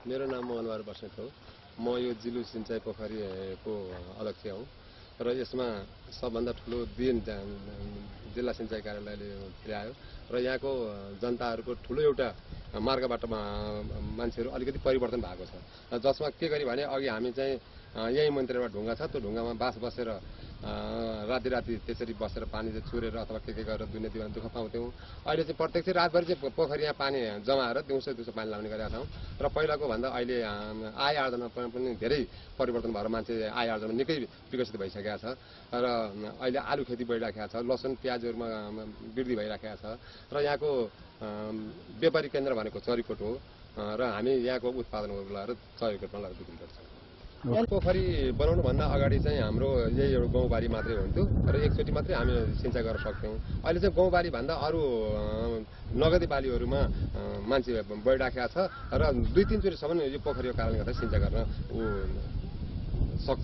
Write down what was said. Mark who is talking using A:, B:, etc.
A: मेरो नाम मोहनबहादुर बस्नेत हो। म यो जिल्लु सिंचाई पोखरीको अध्यक्ष हुँ र यसमा सबभन्दा ठुलो देन जिल्ला सिंचाई कार्यालयले पुर्यायो र यहाँको जनताहरूको ठुलो एउटा मार्गबाट मान्छेहरू अलिकति परिवर्तन भएको छ, जसमा के गरी भने अघि हामी चाहिँ यही मन्दिरमा ढुङ्गा छ, त्यो ढुङ्गामा बास बसेर राति त्यसरी बसेर पानी चाहिँ चुरेर अथवा के गरेर दुने दिवान दुःख पाउँथ्यौँ। अहिले चाहिँ प्रत्यक्ष रातभरि चाहिँ पोखरीमा पानी जमाएर दिउँसो पानी लाउने गरेका छौँ र पहिलाको भन्दा अहिले आय आर्जनमा पनि धेरै परिवर्तन भएर मान्छे आय आर्जनमा निकै विकसित भइसकेका छ र अहिले आलु खेती बढिराखेको छ, लसुन प्याजहरूमा वृद्धि भइराखेको छ र यहाँको व्यापारी केन्द्र भनेको चरीकोट हो र हामी यहाँको उत्पादनहरू लगाएर चरीकोटमा लगेर बिक्री गर्छौँ। पोखरी बनाउनुभन्दा अगाडि चाहिँ हाम्रो यही एउटा गाउँबारी मात्रै हुन्थ्यो र एकचोटि मात्रै हामी सिँचाइ गर्न सक्थ्यौँ। अहिले चाहिँ गाउँबारी भन्दा अरू नगदी बालीहरूमा मान्छे बढिराखेको छ र 2-3 चोटिसम्म यो पोखरीको कारणले गर्दा सिँचाइ गर्न सक्छ।